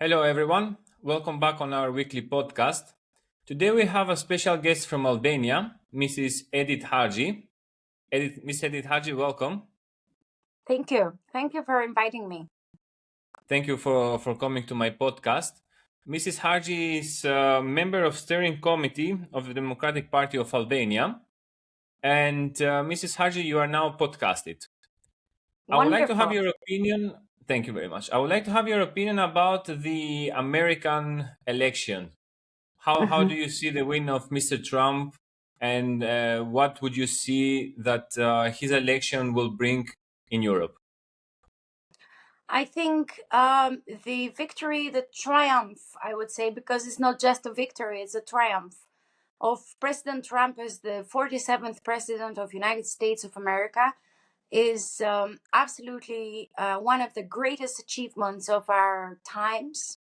Hello, everyone. Welcome back on our weekly podcast. Today we have a special guest from Albania, Mrs. Edith Harxhi. Miss Edith Harxhi, welcome. Thank you. Thank you for inviting me. Thank you for coming to my podcast. Mrs. Harxhi is a member of steering committee of the Democratic Party of Albania. And Mrs. Harxhi, you are now podcasted. I would like to have Wonderful. your opinion. Thank you very much. I would like to have your opinion about the American election. How do Mhm. you see the win of Mr. Trump, and what would you see that his election will bring in Europe? I think the victory, the triumph, I would say, because it's not just a victory, it's a triumph of President Trump as the 47th President of United States of America is absolutely one of the greatest achievements of our times.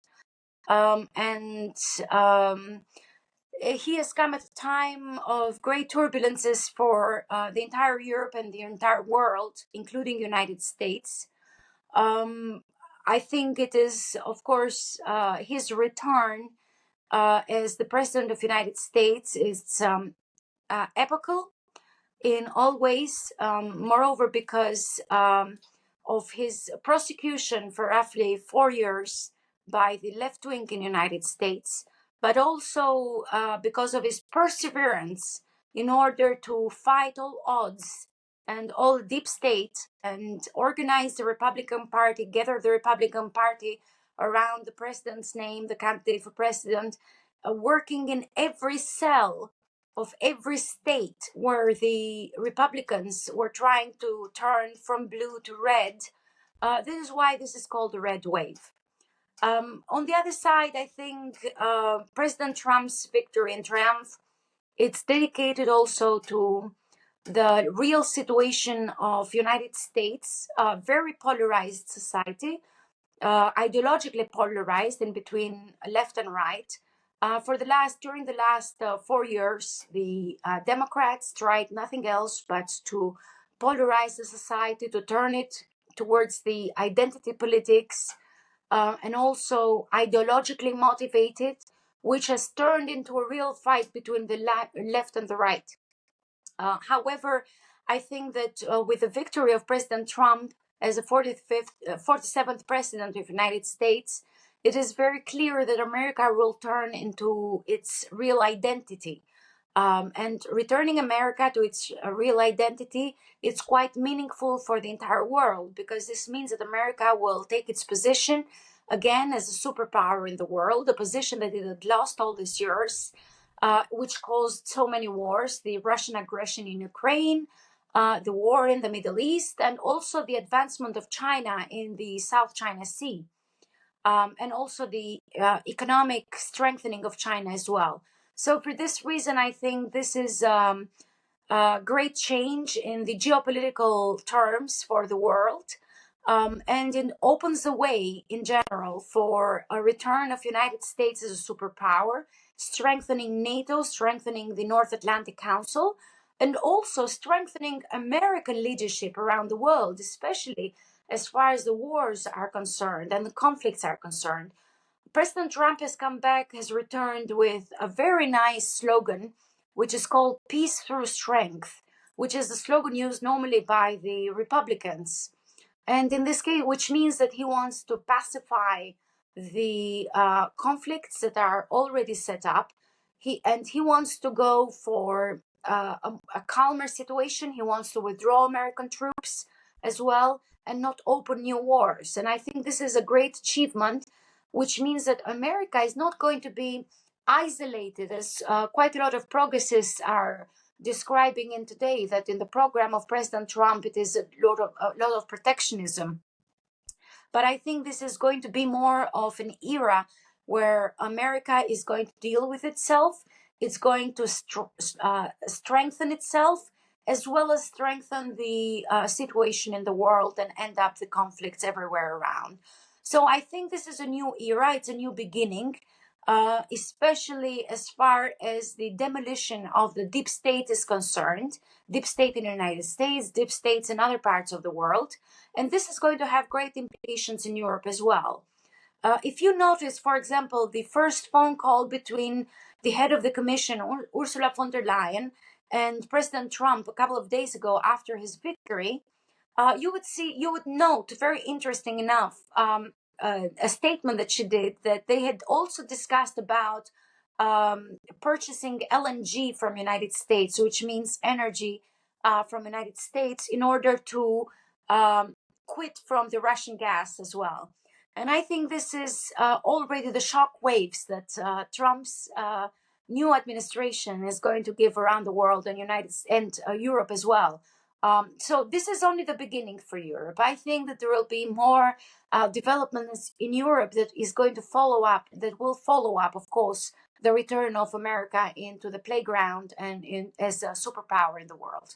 And he has come at a time of great turbulences for the entire Europe and the entire world, including United States. Um, I think it is, of course, his return as the President of the United States is epochal in all ways. Moreover, because of his prosecution for roughly 4 years by the left wing in the United States, but also because of his perseverance in order to fight all odds and all deep state and organize the Republican Party, gather the Republican Party around the president's name, the candidate for president, working in every cell of every state where the Republicans were trying to turn from blue to red. This is why this is called the red wave. On the other side, I think President Trump's victory and triumph, it's dedicated also to the real situation of United States, a very polarized society, ideologically polarized in between left and right. During the last 4 years, the Democrats tried nothing else but to polarize the society, to turn it towards the identity politics, and also ideologically motivated, which has turned into a real fight between the left and the right. However, I think that with the victory of President Trump as the 47th President of the United States, it is very clear that America will turn into its real identity. And returning America to its real identity, it's quite meaningful for the entire world, because this means that America will take its position again as a superpower in the world, a position that it had lost all these years, which caused so many wars: the Russian aggression in Ukraine, the war in the Middle East, and also the advancement of China in the South China Sea, and also the economic strengthening of China as well. So, for this reason, I think this is a great change in the geopolitical terms for the world. And it opens the way in general for a return of United States as a superpower, strengthening NATO, strengthening the North Atlantic Council, and also strengthening American leadership around the world, especially as far as the wars are concerned and the conflicts are concerned. President Trump has come back, has returned with a very nice slogan, which is called Peace Through Strength, which is the slogan used normally by the Republicans. And in this case, which means that he wants to pacify the conflicts that are already set up. He wants to go for a calmer situation. He wants to withdraw American troops as well and not open new wars. And I think this is a great achievement, which means that America is not going to be isolated, as quite a lot of progressists are describing in today, that in the program of President Trump it is a lot of protectionism. But I think this is going to be more of an era where America is going to deal with itself. It's going to strengthen itself, as well as strengthen the situation in the world and end up the conflicts everywhere around. So I think this is a new era. It's a new beginning. Especially as far as the demolition of the deep state is concerned, deep state in the United States, deep states in other parts of the world. And this is going to have great implications in Europe as well. If you notice, for example, the first phone call between the head of the Commission, Ursula von der Leyen, and President Trump a couple of days ago after his victory, you would note, very interesting enough, a statement that she did, that they had also discussed about purchasing LNG from United States, which means energy from United States, in order to quit from the Russian gas as well. And I think this is already the shock waves that Trump's new administration is going to give around the world and Europe as well. So this is only the beginning for Europe. I think that there will be more developments in Europe that will follow up, of course, the return of America into the playground and as a superpower in the world.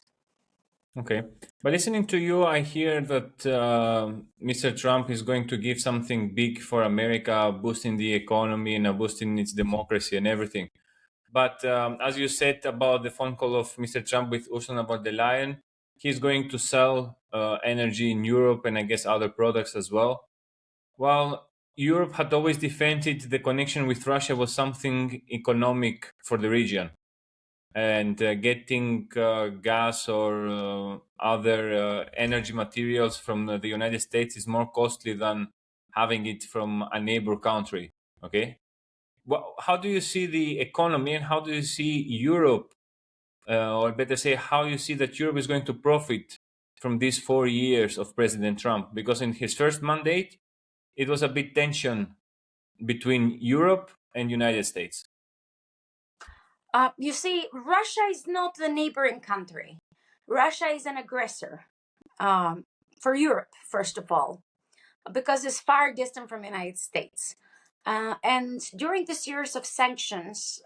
Okay. But listening to you, I hear that Mr. Trump is going to give something big for America, boosting the economy and boosting its democracy and everything. But as you said about the phone call of Mr. Trump with Ursula von der Leyen, he's going to sell energy in Europe and I guess other products as well. While Europe had always defended the connection with Russia was something economic for the region. And getting gas or other energy materials from the United States is more costly than having it from a neighbor country. Okay, how do you see the economy, and how do you see Europe, or better say, how you see that Europe is going to profit from these 4 years of President Trump? Because in his first mandate, it was a bit tension between Europe and United States. You see, Russia is not the neighboring country. Russia is an aggressor for Europe, first of all, because it's far distant from the United States. And during this years of sanctions,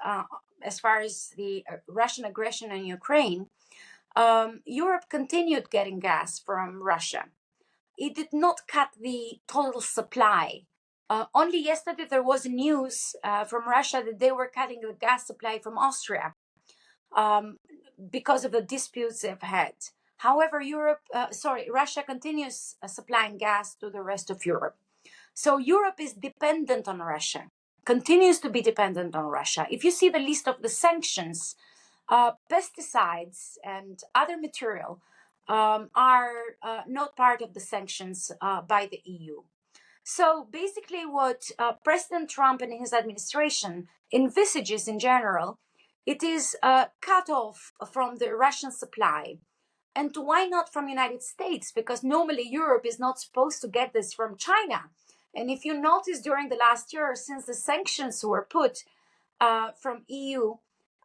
as far as the Russian aggression in Ukraine, Europe continued getting gas from Russia. It did not cut the total supply. Only yesterday there was news from Russia that they were cutting the gas supply from Austria because of the disputes they've had. However, Russia continues supplying gas to the rest of Europe. So Europe is dependent on Russia, continues to be dependent on Russia. If you see the list of the sanctions, pesticides and other material are not part of the sanctions by the EU. So basically what President Trump and his administration envisages in general, it is cut off from the Russian supply. And why not from United States? Because normally Europe is not supposed to get this from China. And if you notice during the last year, since the sanctions were put from EU,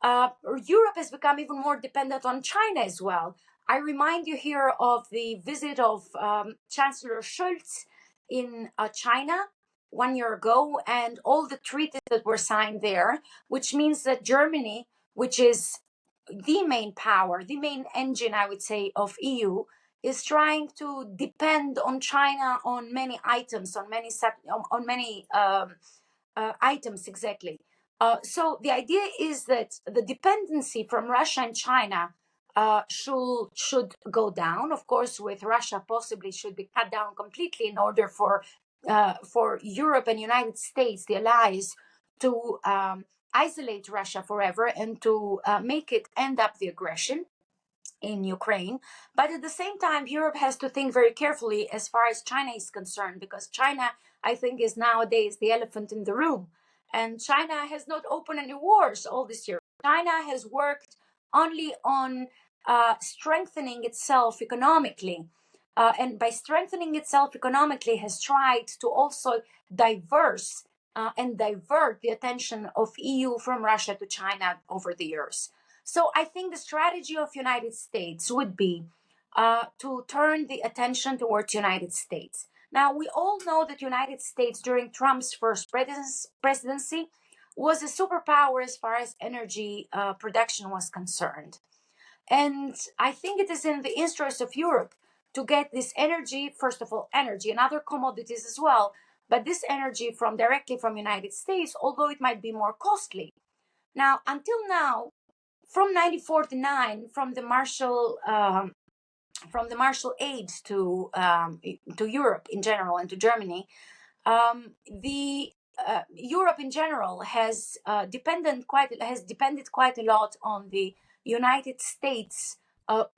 Europe has become even more dependent on China as well. I remind you here of the visit of Chancellor Scholz in China 1 year ago, and all the treaties that were signed there, which means that Germany, which is the main power, the main engine, I would say, of EU, is trying to depend on China on many items, on many items exactly. So the idea is that the dependency from Russia and China should go down. Of course, with Russia possibly should be cut down completely in order for Europe and United States, the allies, to isolate Russia forever and to make it end up the aggression in Ukraine. But at the same time, Europe has to think very carefully as far as China is concerned, because China, I think, is nowadays the elephant in the room. And China has not opened any wars all this year. China has worked only on strengthening itself economically. And by strengthening itself economically, has tried to also divert the attention of EU from Russia to China over the years. So I think the strategy of United States would be to turn the attention towards United States. Now, we all know that United States during Trump's first presidency was a superpower as far as energy production was concerned. And I think it is in the interest of Europe to get this energy, first of all, energy and other commodities as well, but this energy directly from United States, although it might be more costly. Now, until now, from 1949, from the Marshall aid to Europe in general and to Germany, the Europe in general has depended quite a lot on the United States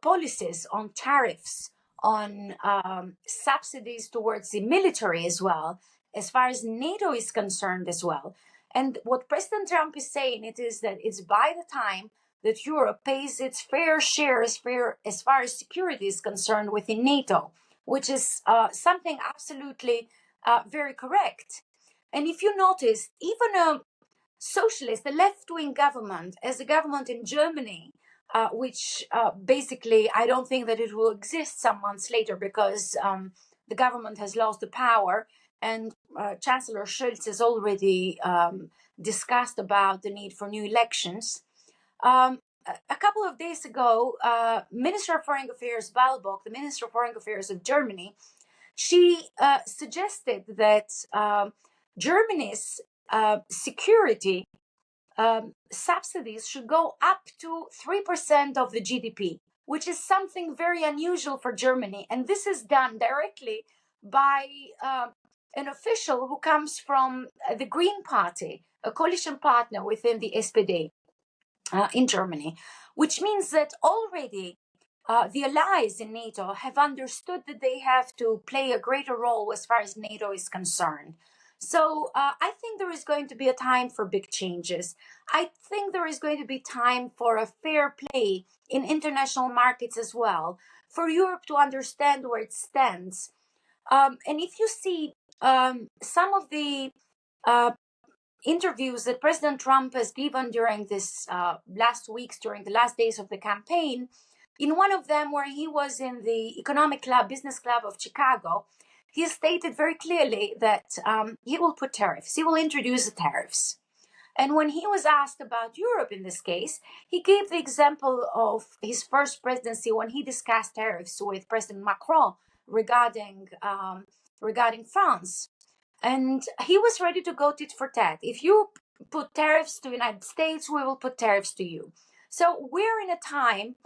policies on tariffs, on subsidies towards the military as well, as far as NATO is concerned as well. And what President Trump is saying it is that it's by the time that Europe pays its fair share as far as security is concerned within NATO, which is something absolutely very correct. And if you notice, even a socialist, a left-wing government, as a government in Germany, which basically I don't think that it will exist some months later because the government has lost the power, and Chancellor Scholz has already discussed about the need for new elections. A couple of days ago, Minister of Foreign Affairs Baerbock, the Minister of Foreign Affairs of Germany, she suggested that Germany's security subsidies should go up to 3% of the GDP, which is something very unusual for Germany. And this is done directly by an official who comes from the Green Party, a coalition partner within the SPD in Germany, which means that already the allies in NATO have understood that they have to play a greater role as far as NATO is concerned. So I think there is going to be a time for big changes. I think there is going to be time for a fair play in international markets as well, for Europe to understand where it stands. And if you see some of the interviews that President Trump has given during this last weeks, during the last days of the campaign, in one of them where he was in the economic club, business club of Chicago, he stated very clearly that he will put tariffs, he will introduce the tariffs. And when he was asked about Europe in this case, he gave the example of his first presidency when he discussed tariffs with President Macron regarding France. And he was ready to go tit for tat. If you put tariffs to the United States, we will put tariffs to you. So we're in a time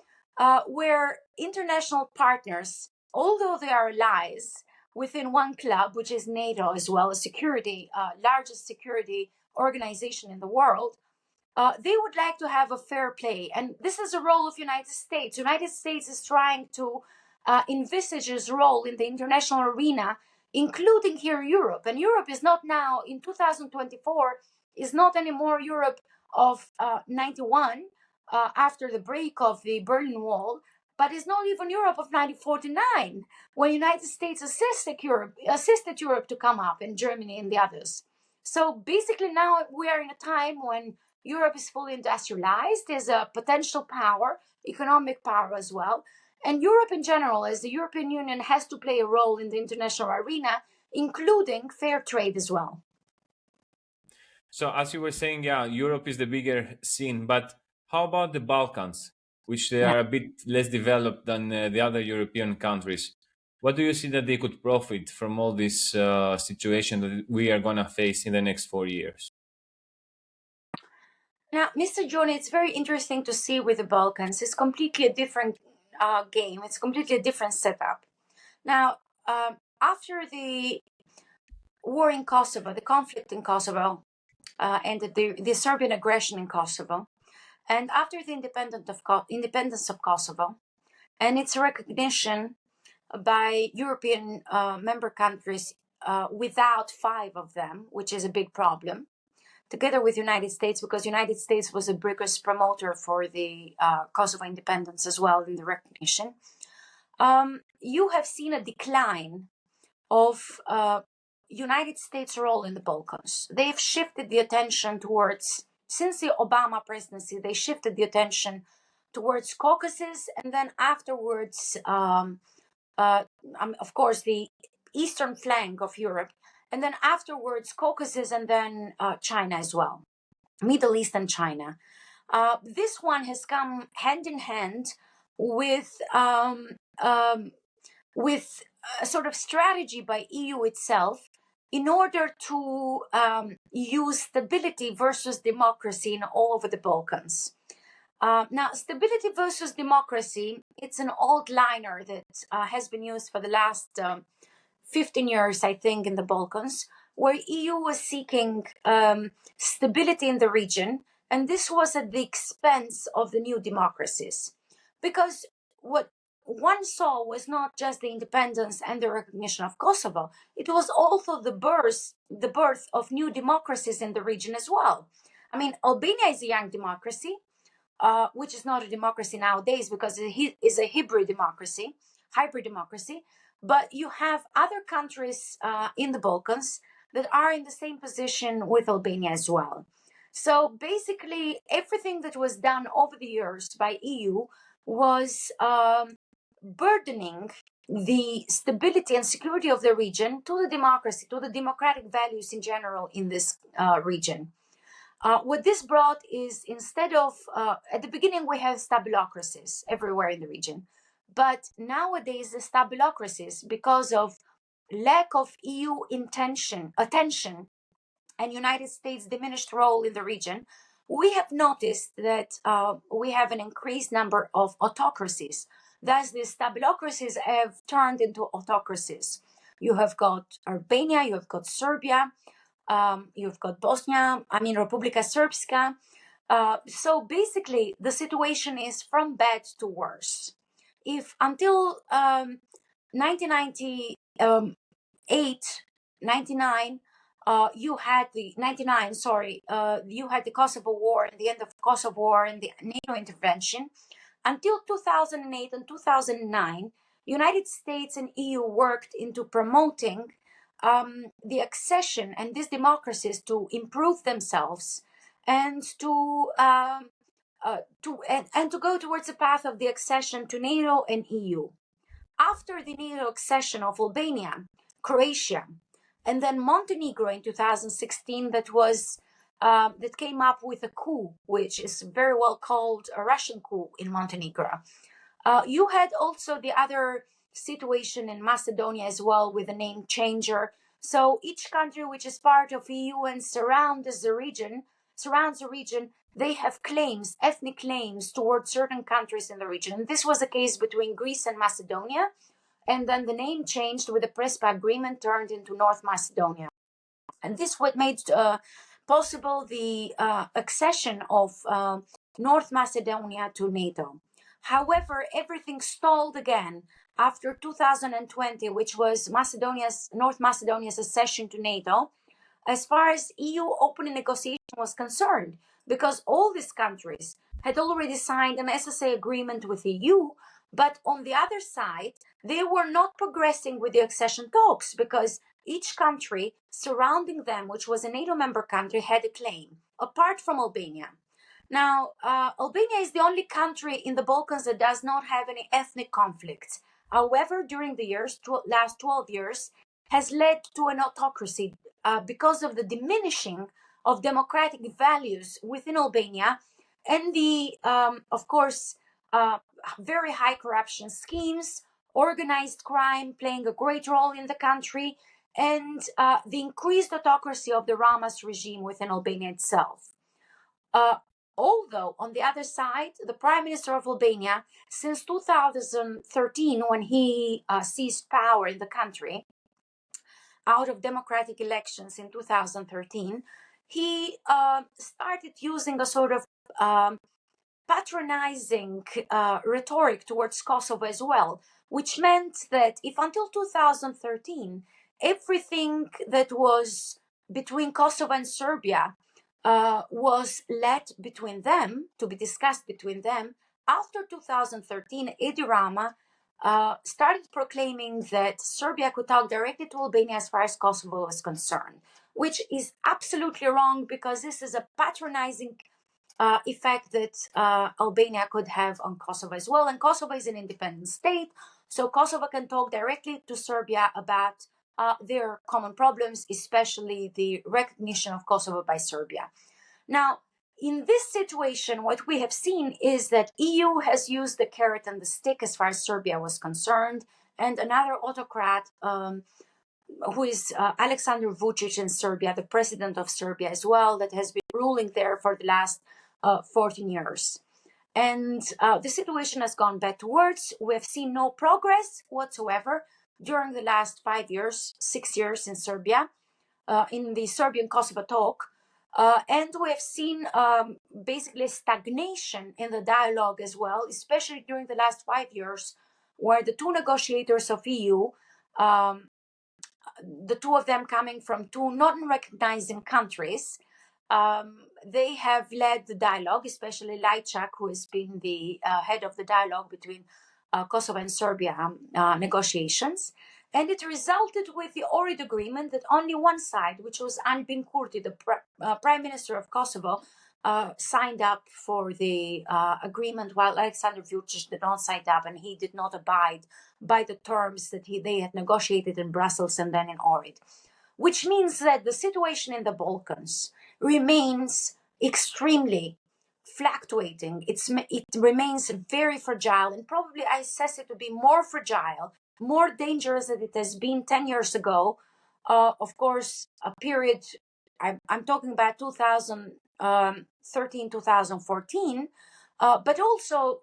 where international partners, although they are allies within one club, which is NATO as well, largest security organization in the world, they would like to have a fair play. And this is a role of United States. United States is trying to envisage its role in the international arena, including here Europe. And Europe is not now, in 2024, is not anymore Europe of 91, after the break of the Berlin Wall, but it's not even Europe of 1949, when United States assisted Europe to come up, and Germany and the others. So basically now we are in a time when Europe is fully industrialized, there's a potential power, economic power as well, and Europe in general, as the European Union, has to play a role in the international arena, including fair trade as well. So as you were saying, yeah, Europe is the bigger scene, but how about the Balkans, which they are a bit less developed than the other European countries? What do you see that they could profit from all this situation that we are going to face in the next 4 years? Now, Mr. Gioni, it's very interesting to see with the Balkans. It's completely a different game. It's completely a different setup. Now, after the war in Kosovo, the conflict in Kosovo, and the Serbian aggression in Kosovo, and after the independence of Kosovo, and its recognition by European member countries, without 5 of them, which is a big problem, together with United States, because United States was a biggest promoter for the Kosovo independence as well in the recognition. You have seen a decline of United States' role in the Balkans. They've shifted the attention towards, since the Obama presidency, they shifted the attention towards Caucasus, and then afterwards, of course, the eastern flank of Europe, and then afterwards Caucasus, and then China as well, Middle East and China. This one has come hand in hand with a sort of strategy by EU itself in order to use stability versus democracy in all over the Balkans. Now, stability versus democracy, it's an old liner that has been used for the last 15 years, I think, in the Balkans. where EU was seeking stability in the region, and this was at the expense of the new democracies. Because what one saw was not just the independence and the recognition of Kosovo, it was also the birth of new democracies in the region as well. I mean, Albania is a young democracy, which is not a democracy nowadays because it is a hybrid democracy. But you have other countries in the Balkans that are in the same position with Albania as well. So basically, everything that was done over the years by EU was burdening the stability and security of the region to the democracy, to the democratic values in general in this region. What this brought is, instead of, at the beginning, we have stabilocracies everywhere in the region. But nowadays, the stabilocracies, because of lack of EU attention, and United States diminished role in the region, we have noticed that we have an increased number of autocracies. Thus, the stabilocracies have turned into autocracies. You have got Albania, you have got Serbia, you've got Republika Srpska. So basically, the situation is from bad to worse. If until 1998, 99, you had the 99, sorry, you had the Kosovo War and the end of the Kosovo War and the NATO intervention. Until 2008 and 2009, United States and EU worked into promoting the accession and these democracies to improve themselves and to go towards the path of the accession to NATO and EU. After the NATO accession of Albania, Croatia, and then Montenegro in 2016, that came up with a coup, which is very well called a Russian coup in Montenegro. You had also the other situation in Macedonia as well, with a name changer. So each country which is part of EU and surrounds the region, they have claims, ethnic claims towards certain countries in the region. And this was the case between Greece and Macedonia. And then the name changed with the Prespa agreement, turned into North Macedonia. And this what made possible the accession of North Macedonia to NATO. However, everything stalled again after 2020, which was North Macedonia's accession to NATO, as far as EU opening negotiation was concerned, because all these countries had already signed an SSA agreement with EU, but on the other side, they were not progressing with the accession talks because each country surrounding them, which was a NATO member country, had a claim, apart from Albania. Now, Albania is the only country in the Balkans that does not have any ethnic conflicts. However, during the last 12 years, has led to an autocracy because of the diminishing of democratic values within Albania and the, of course, very high corruption schemes, organized crime playing a great role in the country, and the increased autocracy of the Rama's regime within Albania itself. Although, on the other side, the Prime Minister of Albania, since 2013, when he seized power in the country, out of democratic elections in 2013, he started using a sort of patronizing rhetoric towards Kosovo as well, which meant that if until 2013, everything that was between Kosovo and Serbia was led between them, to be discussed between them, after 2013, Edi Rama started proclaiming that Serbia could talk directly to Albania as far as Kosovo was concerned, which is absolutely wrong because this is a patronizing effect that Albania could have on Kosovo as well. And Kosovo is an independent state, so Kosovo can talk directly to Serbia about their common problems, especially the recognition of Kosovo by Serbia. Now, in this situation, what we have seen is that EU has used the carrot and the stick as far as Serbia was concerned, and another autocrat who is Alexander Vucic in Serbia, the president of Serbia as well, that has been ruling there for the last 14 years. And the situation has gone backwards. We have seen no progress whatsoever during the last 5 years, 6 years in Serbia. in the Serbian-Kosovo talk. And we have seen basically stagnation in the dialogue as well, especially during the last 5 years, where the two negotiators of EU, the two of them coming from two non-recognizing countries, they have led the dialogue, especially Lajčák, who has been the head of the dialogue between Kosovo and Serbia negotiations. And it resulted with the Ohrid agreement that only one side, which was Albin Kurti, the Prime Minister of Kosovo, signed up for the agreement, while Alexander Vucic did not sign up, and he did not abide by the terms that they had negotiated in Brussels and then in Ohrid. Which means that the situation in the Balkans remains extremely fluctuating. It remains very fragile, and probably I assess it to be more fragile, more dangerous than it has been 10 years ago. Of course, a period, I'm talking about 2013, 2014, but also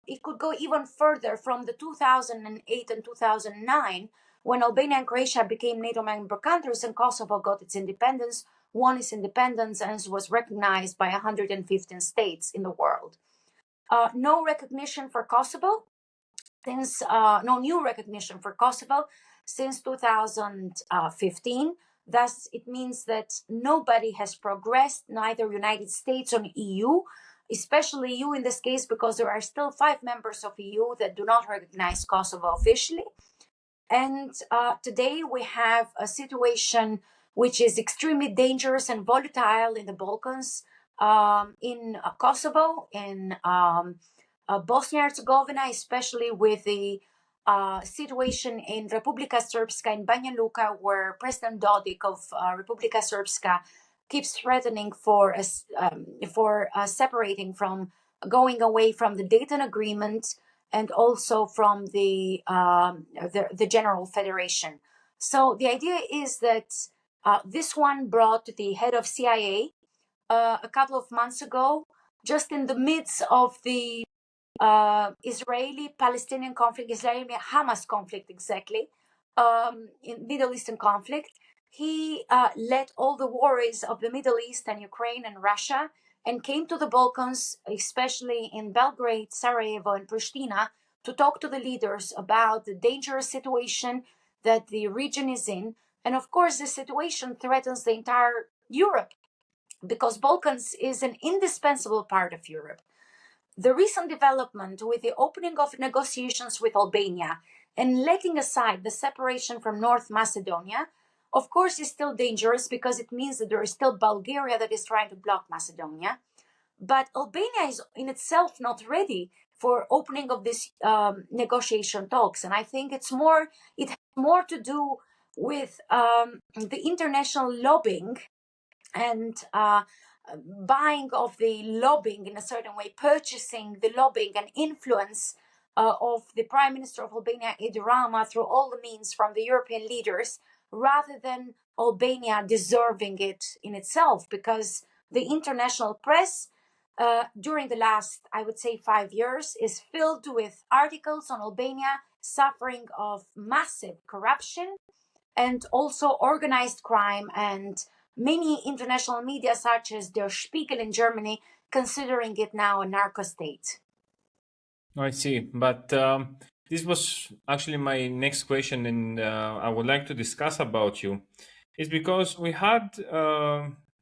it could go even further from the 2008 and 2009, when Albania and Croatia became NATO member countries and Kosovo got its independence, won its independence, and was recognized by 115 states in the world. No recognition for Kosovo since no new recognition for Kosovo since 2015. Thus, it means that nobody has progressed, neither United States or EU, especially EU in this case, because there are still 5 members of EU that do not recognize Kosovo officially. And today we have a situation which is extremely dangerous and volatile in the Balkans, in Kosovo, in Bosnia-Herzegovina, especially with the situation in Republika Srpska in Banja Luka, where President Dodik of Republika Srpska keeps threatening for separating from, going away from the Dayton Agreement and also from the General Federation. So the idea is that this one brought the head of CIA a couple of months ago, just in the midst of the Israeli-Palestinian conflict, Israeli-Hamas conflict exactly, in Middle Eastern conflict. He led all the worries of the Middle East and Ukraine and Russia, and came to the Balkans, especially in Belgrade, Sarajevo, and Pristina, to talk to the leaders about the dangerous situation that the region is in. And of course, the situation threatens the entire Europe, because Balkans is an indispensable part of Europe. The recent development with the opening of negotiations with Albania and letting aside the separation from North Macedonia, of course, is still dangerous, because it means that there is still Bulgaria that is trying to block Macedonia. But Albania is in itself not ready for opening of this negotiation talks. And I think it has more to do with the international lobbying and buying of the lobbying in a certain way, purchasing the lobbying and influence of the Prime Minister of Albania, Edi Rama, through all the means from the European leaders, rather than Albania deserving it in itself. Because the international press during the last, I would say, 5 years is filled with articles on Albania suffering of massive corruption and also organized crime, and many international media such as Der Spiegel in Germany considering it now a narco state. I see. But this was actually my next question, and I would like to discuss about you. It's because we had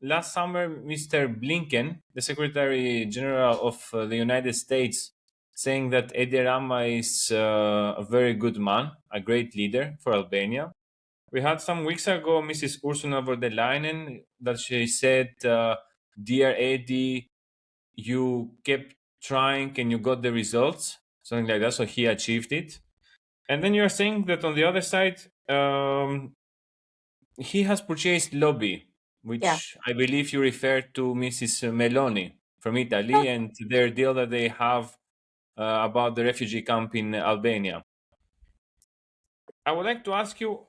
last summer Mr. Blinken, the Secretary General of the United States, saying that Edi Rama is a very good man, a great leader for Albania. We had some weeks ago Mrs. Ursula von der Leyen, that she said, "Dear Edi, you kept trying and you got the results," something like that. So he achieved it. And then you're saying that on the other side, he has purchased lobby, which I believe you refer to Mrs. Meloni from Italy and their deal that they have about the refugee camp in Albania. I would like to ask you,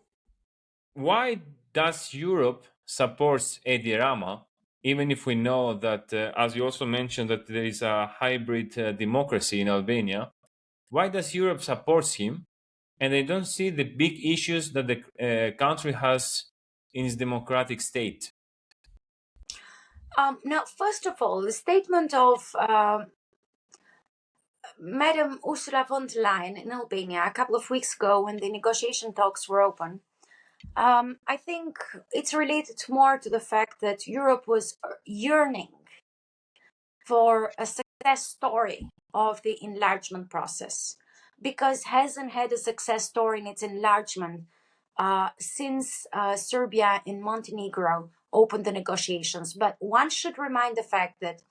why does Europe support Edi Rama, even if we know that, as you also mentioned, that there is a hybrid democracy in Albania? Why does Europe support him, and they don't see the big issues that the country has in its democratic state? Now, first of all, the statement of Madam Ursula von der Leyen in Albania a couple of weeks ago when the negotiation talks were open, I think it's related more to the fact that Europe was yearning for a success story of the enlargement process, because hasn't had a success story in its enlargement since Serbia and Montenegro opened the negotiations. But one should remind the fact that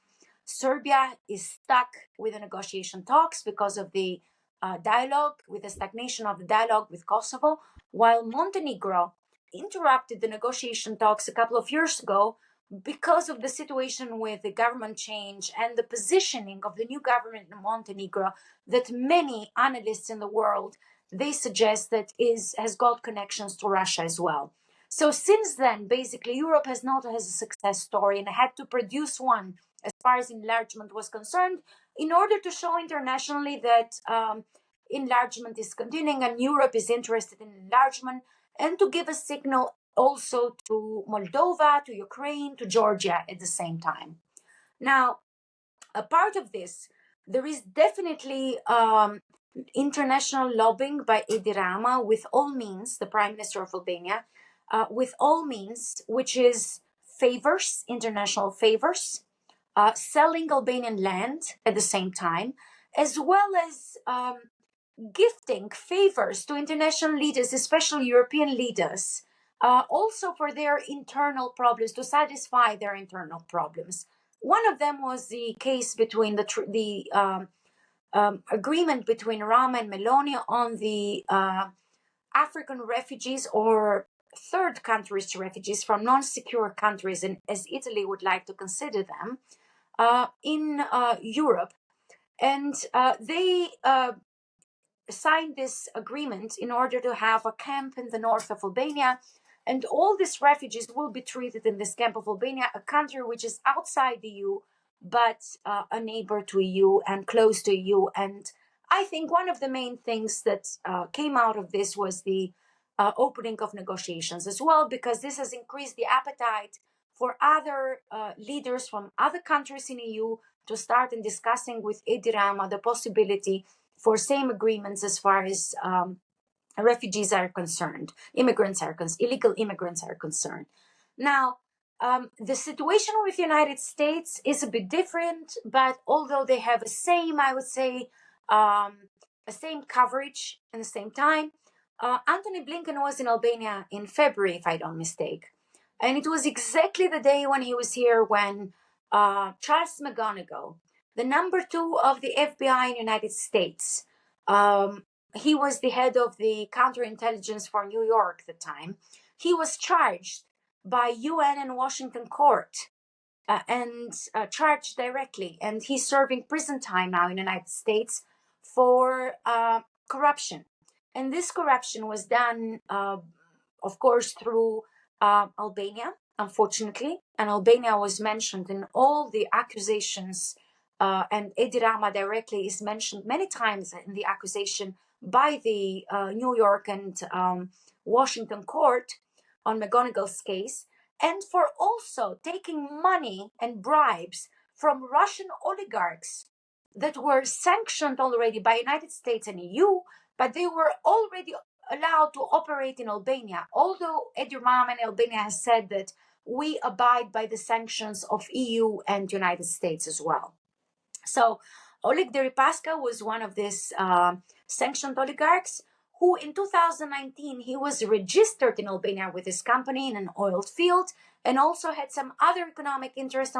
Serbia is stuck with the negotiation talks because of the dialogue, with the stagnation of the dialogue with Kosovo, while Montenegro interrupted the negotiation talks a couple of years ago because of the situation with the government change and the positioning of the new government in Montenegro that many analysts in the world, they suggest that has got connections to Russia as well. So since then, basically, Europe has not had a success story and had to produce one as far as enlargement was concerned in order to show internationally that enlargement is continuing and Europe is interested in enlargement, and to give a signal also to Moldova, to Ukraine, to Georgia at the same time. Now, a part of this, there is definitely international lobbying by Edi Rama with all means, the Prime Minister of Albania, with all means, which is favors, international favors, selling Albanian land at the same time, as well as gifting favors to international leaders, especially European leaders, also for their internal problems, to satisfy their internal problems. One of them was the case between the agreement between Rama and Meloni on the African refugees or third countries refugees from non-secure countries, and as Italy would like to consider them, in Europe. And they signed this agreement in order to have a camp in the north of Albania, and all these refugees will be treated in this camp of Albania, a country which is outside the EU, but a neighbor to EU and close to EU. And I think one of the main things that came out of this was the opening of negotiations as well, because this has increased the appetite for other leaders from other countries in EU to start in discussing with Edi Rama the possibility for same agreements as far as refugees are concerned, illegal immigrants are concerned. Now, the situation with the United States is a bit different, but although they have the same, I would say, the same coverage and the same time, Antony Blinken was in Albania in February, if I don't mistake. And it was exactly the day when he was here when Charles McGonigal, the number 2 of the FBI in the United States, he was the head of the counterintelligence for New York at the time. He was charged by UN and Washington court and charged directly. And he's serving prison time now in the United States for corruption. And this corruption was done, of course, through Albania, unfortunately. And Albania was mentioned in all the accusations, and Edi Rama directly is mentioned many times in the accusation by the New York and Washington court on McGonigal's case, and for also taking money and bribes from Russian oligarchs that were sanctioned already by United States and EU, but they were already allowed to operate in Albania, although Edi Rama and Albania has said that we abide by the sanctions of EU and United States as well. So Oleg Deripaska was one of these sanctioned oligarchs who in 2019, he was registered in Albania with his company in an oil field and also had some other economic interest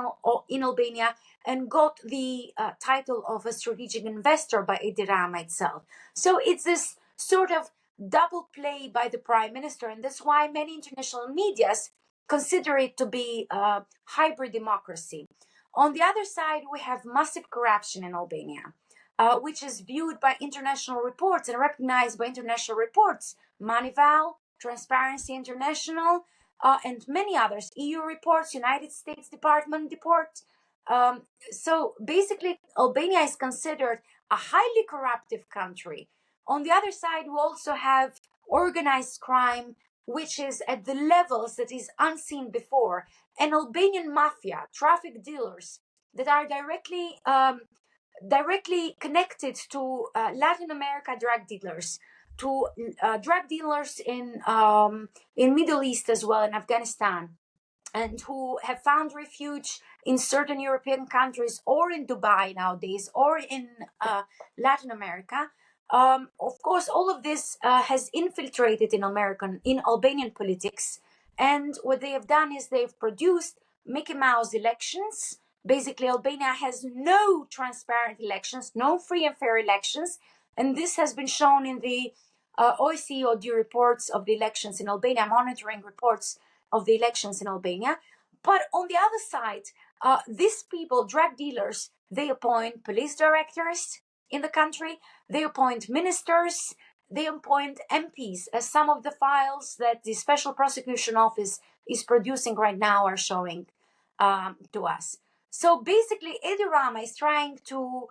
in Albania and got the title of a strategic investor by Edi Rama itself. So it's this sort of double play by the prime minister, and that's why many international medias consider it to be a hybrid democracy. On the other side, we have massive corruption in Albania, which is viewed by international reports and recognized by international reports. Manival, Transparency International, and many others, EU reports, United States Department reports. So basically, Albania is considered a highly corruptive country. On the other side, we also have organized crime which is at the levels that is unseen before, and Albanian mafia, traffic dealers that are directly connected to Latin America drug dealers, to drug dealers in Middle East as well, in Afghanistan, and who have found refuge in certain European countries or in Dubai nowadays or in Latin America. Of course, all of this has infiltrated in Albanian politics, and what they have done is they've produced Mickey Mouse elections. Basically, Albania has no transparent elections, no free and fair elections, and this has been shown in the OECD reports of the elections in Albania, monitoring reports of the elections in Albania. But on the other side, these people, drug dealers, they appoint police directors in the country, they appoint ministers, they appoint MPs, as some of the files that the Special Prosecution Office is producing right now are showing to us. So basically, Edi Rama is trying to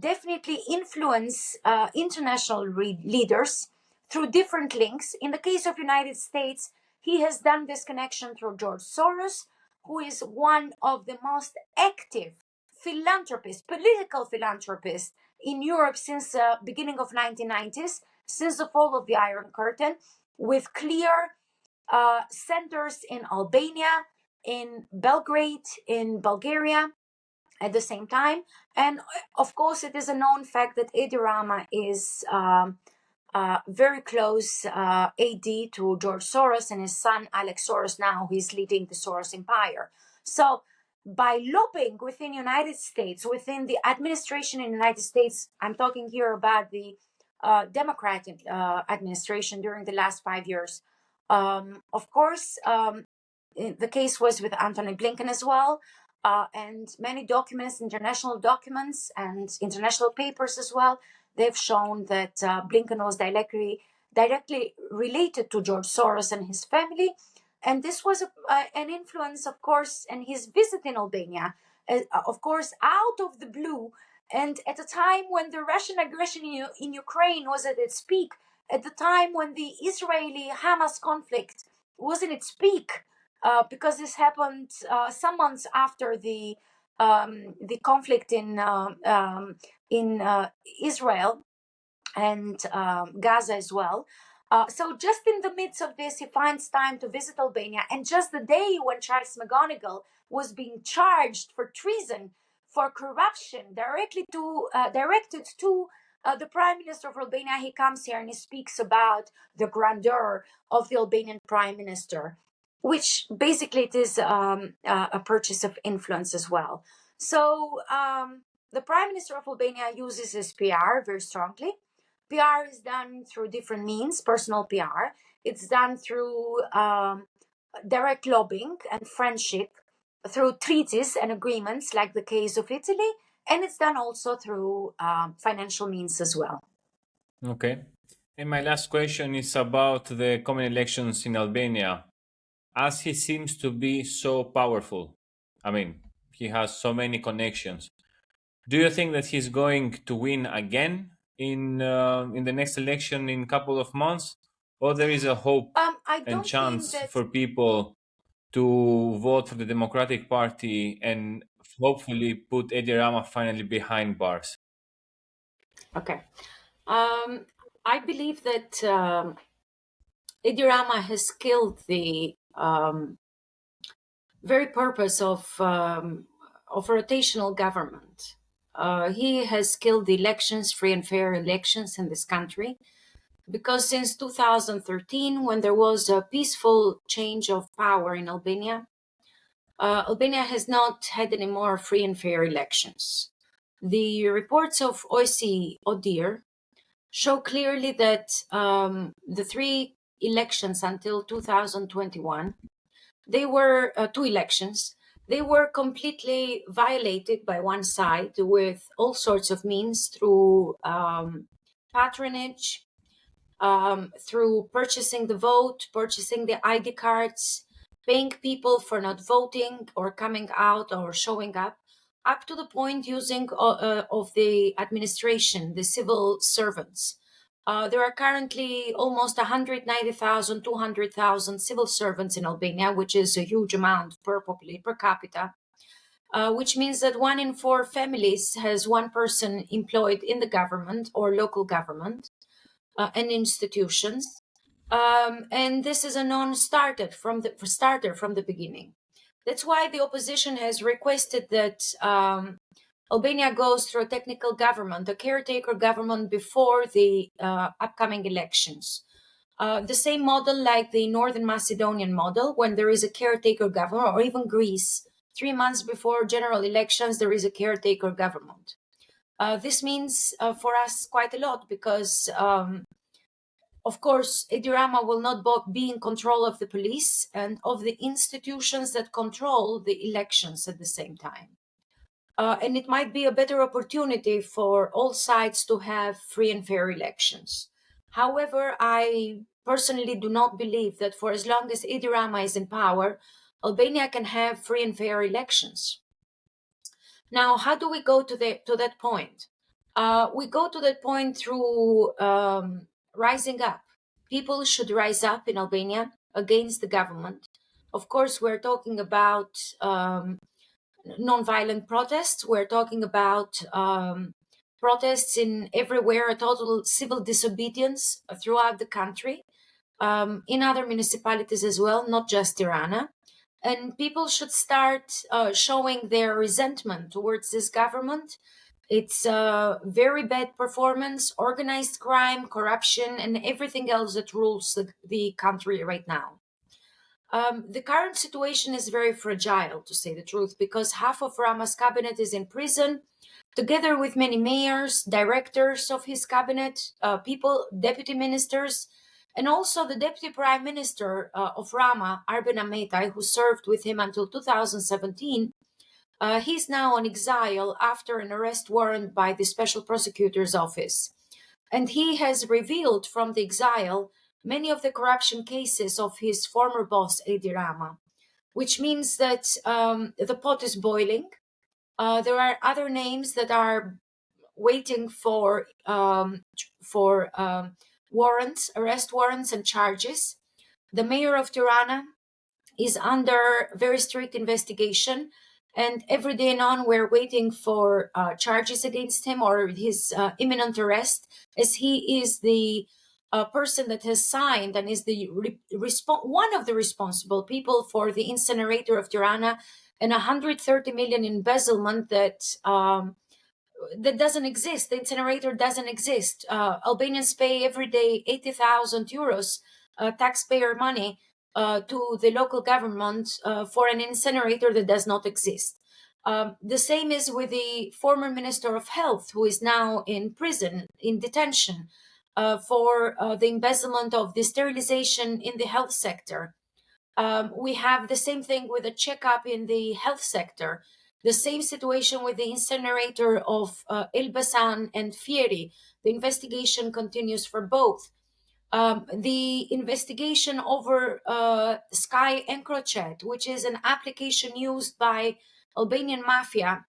definitely influence international leaders through different links. In the case of United States, he has done this connection through George Soros, who is one of the most active philanthropists, political philanthropists in Europe since the beginning of 1990s, since the fall of the Iron Curtain, with clear centers in Albania, in Belgrade, in Bulgaria at the same time. And of course, it is a known fact that Edi Rama is very close AD to George Soros, and his son Alex Soros now he's leading the Soros empire. So by lobbying within United States, within the administration in the United States, I'm talking here about the Democratic administration during the last 5 years. Of course, the case was with Antony Blinken as well, and many documents, international documents and international papers as well, they've shown that Blinken was directly related to George Soros and his family. And this was an influence, of course, and his visit in Albania, of course, out of the blue. And at a time when the Russian aggression in Ukraine was at its peak, at the time when the Israeli-Hamas conflict was in its peak, because this happened some months after the conflict in Israel and Gaza as well. So just in the midst of this, he finds time to visit Albania. And just the day when Charles McGonigal was being charged for treason, for corruption, directed to the Prime Minister of Albania, he comes here and he speaks about the grandeur of the Albanian Prime Minister, which basically it is a purchase of influence as well. So the Prime Minister of Albania uses his PR very strongly. PR is done through different means, personal PR. It's done through direct lobbying and friendship, through treaties and agreements like the case of Italy, and it's done also through financial means as well. Okay. And my last question is about the coming elections in Albania. As he seems to be so powerful, I mean, he has so many connections. Do you think that he's going to win again in the next election in a couple of months, or there is a hope and chance for people to vote for the Democratic Party and hopefully put Edi Rama finally behind bars? Okay. I believe that Edi Rama has killed the very purpose of rotational government. He has killed the elections, free and fair elections in this country, because since 2013, when there was a peaceful change of power in Albania, Albania has not had any more free and fair elections. The reports of OECD ODIHR show clearly that the three elections until 2021, they were two elections. They were completely violated by one side with all sorts of means, through patronage, through purchasing the vote, purchasing the ID cards, paying people for not voting or coming out or showing up to the point using of the administration, the civil servants, There are currently almost 190,000, 200,000 civil servants in Albania, which is a huge amount per capita, which means that 1 in 4 families has one person employed in the government or local government and institutions. And this is a non-starter from the beginning. That's why the opposition has requested that Albania goes through a technical government, a caretaker government, before the upcoming elections. The same model like the Northern Macedonian model, when there is a caretaker government, or even Greece, 3 months before general elections, there is a caretaker government. This means for us quite a lot because, of course, Edi Rama will not be in control of the police and of the institutions that control the elections at the same time. And it might be a better opportunity for all sides to have free and fair elections. However, I personally do not believe that for as long as Edi Rama is in power, Albania can have free and fair elections. Now, how do we go to that point? We go to that point through rising up. People should rise up in Albania against the government. Of course, we're talking about non-violent protests. We're talking about protests in everywhere, a total civil disobedience throughout the country, in other municipalities as well, not just Tirana. And people should start showing their resentment towards this government. It's very bad performance, organized crime, corruption, and everything else that rules the country right now. The current situation is very fragile, to say the truth, because half of Rama's cabinet is in prison, together with many mayors, directors of his cabinet, deputy ministers, and also the deputy prime minister of Rama, Arben Ametai, who served with him until 2017. He's now on exile after an arrest warrant by the special prosecutor's office. And he has revealed from the exile many of the corruption cases of his former boss, Edi Rama, which means that the pot is boiling. There are other names that are waiting for warrants, arrest warrants, and charges. The mayor of Tirana is under very strict investigation, and every day and on we're waiting for charges against him or his imminent arrest, as he is the person that has signed and is the one of the responsible people for the incinerator of Tirana and 130 million embezzlement that doesn't exist. The incinerator doesn't exist. Albanians pay every day 80,000 euros taxpayer money to the local government for an incinerator that does not exist. The same is with the former Minister of Health, who is now in prison, in detention, for the embezzlement of the sterilization in the health sector. We have the same thing with a checkup in the health sector. The same situation with the incinerator of Elbasan and Fieri. The investigation continues for both. The investigation over Sky EncroChat, which is an application used by Albanian mafia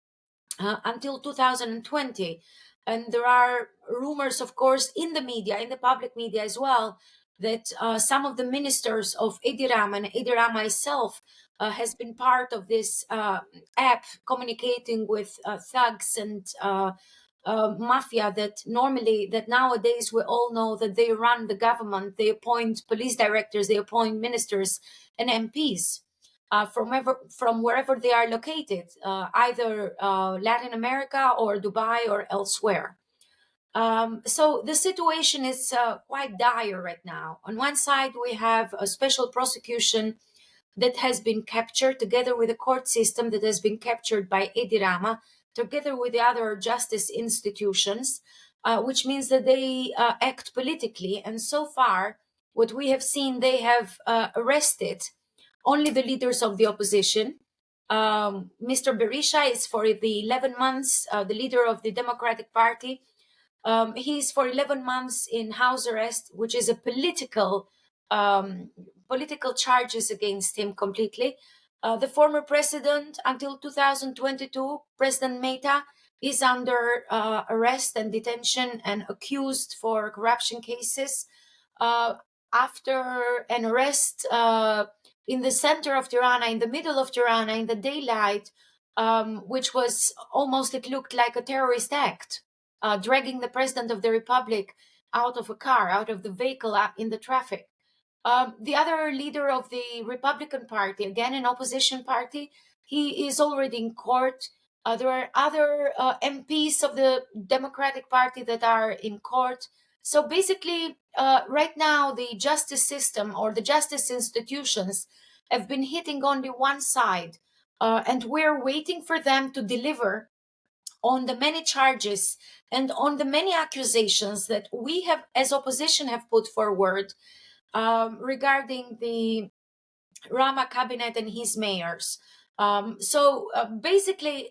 until 2020. And there are rumors, of course, in the media, in the public media as well, that some of the ministers of Edi Rama and Edi Rama itself has been part of this app communicating with thugs and mafia that nowadays we all know that they run the government, they appoint police directors, they appoint ministers and MPs from wherever they are located, either Latin America or Dubai or elsewhere. So the situation is quite dire right now. On one side, we have a special prosecution that has been captured, together with a court system that has been captured by Edi Rama, together with the other justice institutions, which means that they act politically. And so far, what we have seen, they have arrested only the leaders of the opposition. Mr. Berisha is for the 11 months, the leader of the Democratic Party. He's for 11 months in house arrest, which is a political charges against him completely. The former president until 2022, President Meta, is under arrest and detention and accused for corruption cases. Uh, After an arrest in the center of Tirana, in the middle of Tirana, in the daylight, which was almost, it looked like a terrorist act, dragging the president of the republic out of a car, out of the vehicle, in the traffic. The other leader of the Republican Party, again an opposition party, he is already in court. There are other MPs of the Democratic Party that are in court. So basically, right now, the justice system or the justice institutions have been hitting only one side. And we're waiting for them to deliver on the many charges and on the many accusations that we have, as opposition, have put forward regarding the Rama cabinet and his mayors. Basically,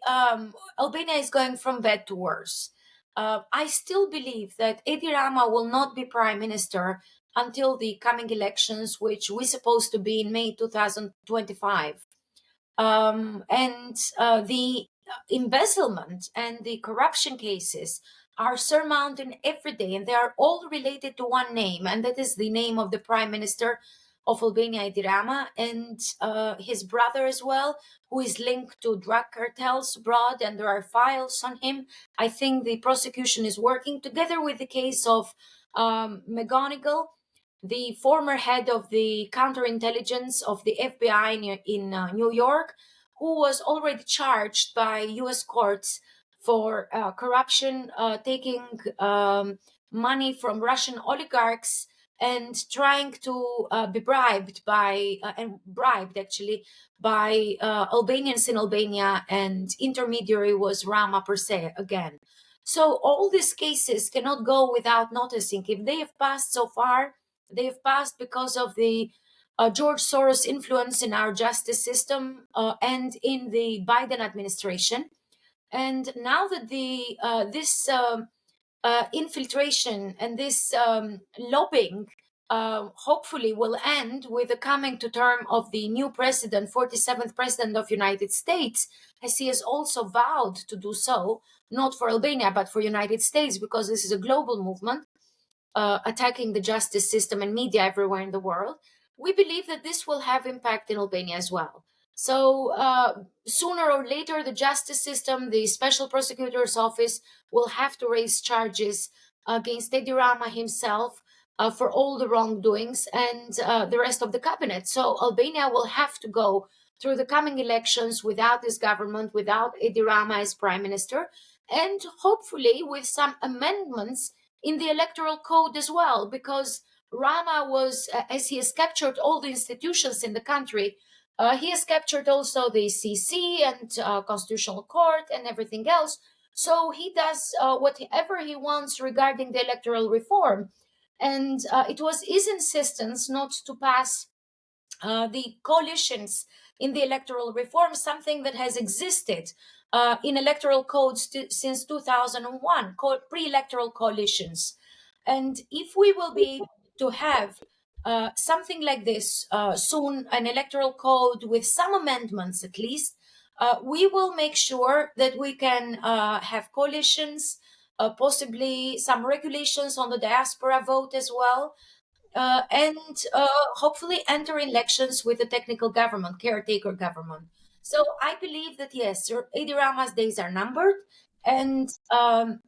Albania is going from bad to worse. I still believe that Edi Rama will not be prime minister until the coming elections, which we're supposed to be in May 2025. And the embezzlement and the corruption cases are surmounted every day, and they are all related to one name, and that is the name of the Prime Minister of Albania, Edi Rama, and his brother as well, who is linked to drug cartels abroad, and there are files on him. I think the prosecution is working together with the case of McGonigal, the former head of the counterintelligence of the FBI in New York, who was already charged by US courts for corruption, taking money from Russian oligarchs and trying to be bribed by, and bribed actually, by Albanians in Albania, and intermediary was Rama per se again. So all these cases cannot go without noticing. If they have passed so far, they've passed because of the George Soros influence in our justice system and in the Biden administration. And now that the this infiltration and this lobbying hopefully will end with the coming to term of the new president, 47th president of United States, as he has also vowed to do so, not for Albania, but for United States, because this is a global movement attacking the justice system and media everywhere in the world. We believe that this will have impact in Albania as well. So sooner or later, the justice system, the special prosecutor's office, will have to raise charges against Edi Rama himself for all the wrongdoings and the rest of the cabinet. So Albania will have to go through the coming elections without this government, without Edi Rama as prime minister, and hopefully with some amendments in the electoral code as well, because Rama was, as he has captured all the institutions in the country, he has captured also the CC and Constitutional Court and everything else. So he does whatever he wants regarding the electoral reform. And it was his insistence not to pass the coalitions in the electoral reform, something that has existed in electoral codes since 2001, pre-electoral coalitions. And if we will be to have something like this soon, an electoral code with some amendments at least, we will make sure that we can have coalitions, possibly some regulations on the diaspora vote as well, and hopefully enter elections with a technical government, caretaker government. So I believe that yes, Edi Rama's days are numbered, and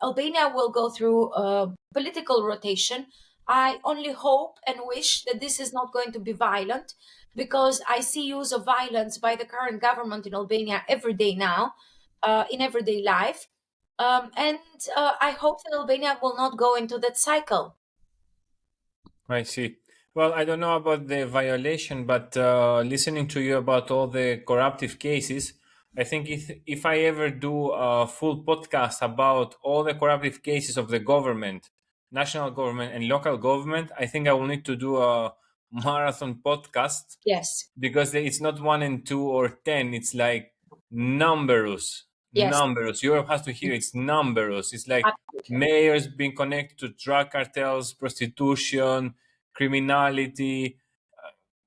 Albania will go through a political rotation. I only hope and wish that this is not going to be violent, because I see use of violence by the current government in Albania every day now, in everyday life. And I hope that Albania will not go into that cycle. I see. Well, I don't know about the violation, but listening to you about all the corruptive cases, I think if I ever do a full podcast about all the corruptive cases of the government, national government and local government, I think I will need to do a marathon podcast, Yes, because it's not one and two or 10. It's like numerous, yes, numerous. Europe has to hear it's numerous. It's like absolutely. mayors being connected to drug cartels, prostitution, criminality,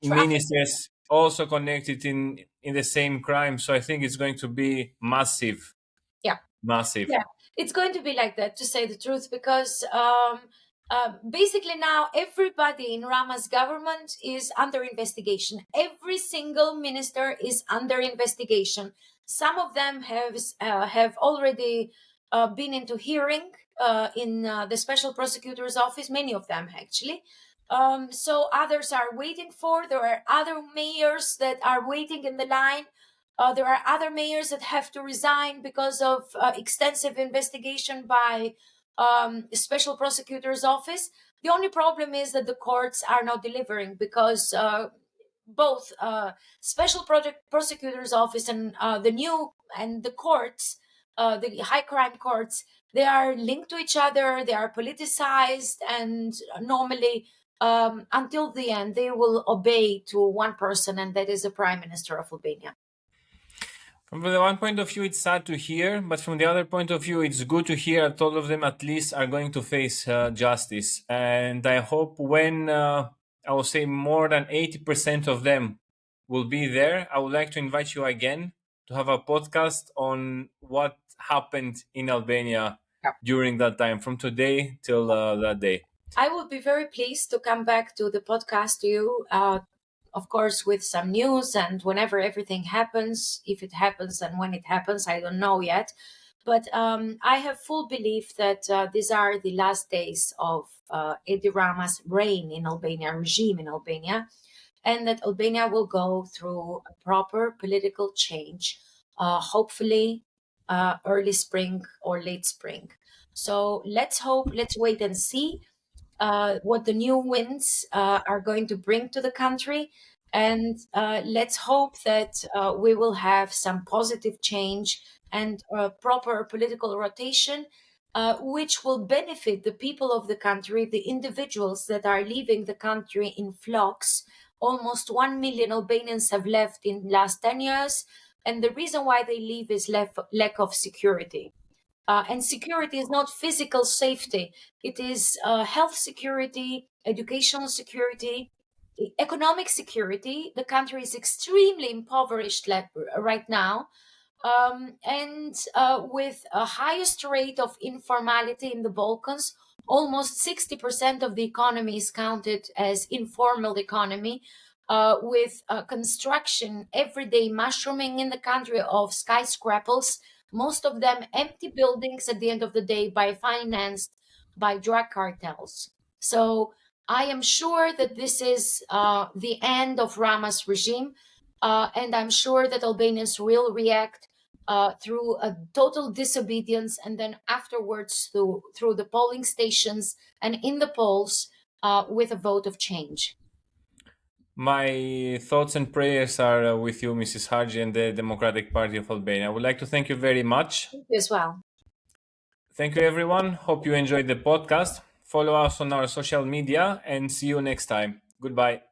Traffic. ministers also connected in the same crime. So I think it's going to be massive. Yeah. Massive. Yeah, it's going to be like that, to say the truth, because basically now everybody in Rama's government is under investigation. Every single minister is under investigation. Some of them have already been into hearing in the special prosecutor's office. Many of them actually. So others are waiting for. There are other mayors that are waiting in the line. There are other mayors that have to resign because of extensive investigation by special prosecutor's office. The only problem is that the courts are not delivering, because both special prosecutor's office and the new and the courts, the high crime courts, they are linked to each other. They are politicized, and normally until the end they will obey to one person, and that is the Prime Minister of Albania. From the one point of view, it's sad to hear, but from the other point of view, it's good to hear that all of them at least are going to face justice. And I hope when I will say more than 80% of them will be there, I would like to invite you again to have a podcast on what happened in Albania during that time, from today till that day. I would be very pleased to come back to the podcast to you, of course, with some news, and whenever everything happens, if it happens and when it happens, I don't know yet. But I have full belief that these are the last days of Edi Rama's reign in Albania, regime in Albania, and that Albania will go through a proper political change, hopefully early spring or late spring. So let's hope, let's wait and see what the new winds are going to bring to the country. And let's hope that we will have some positive change and proper political rotation, which will benefit the people of the country, the individuals that are leaving the country in flocks. Almost 1 million Albanians have left in last 10 years. And the reason why they leave is lack of security. And security is not physical safety. It is health security, educational security, economic security. The country is extremely impoverished right now, and with a highest rate of informality in the Balkans. Almost 60% of the economy is counted as informal economy, with construction every day mushrooming in the country of skyscrapers, most of them empty buildings at the end of the day, by financed by drug cartels. So I am sure that this is the end of Rama's regime, and I'm sure that Albanians will react through a total disobedience, and then afterwards through the polling stations and in the polls with a vote of change. My thoughts and prayers are with you, Mrs. Harxhi, and the Democratic Party of Albania. I would like to thank you very much. Thank you as well. Thank you, everyone. Hope you enjoyed the podcast. Follow us on our social media and see you next time. Goodbye.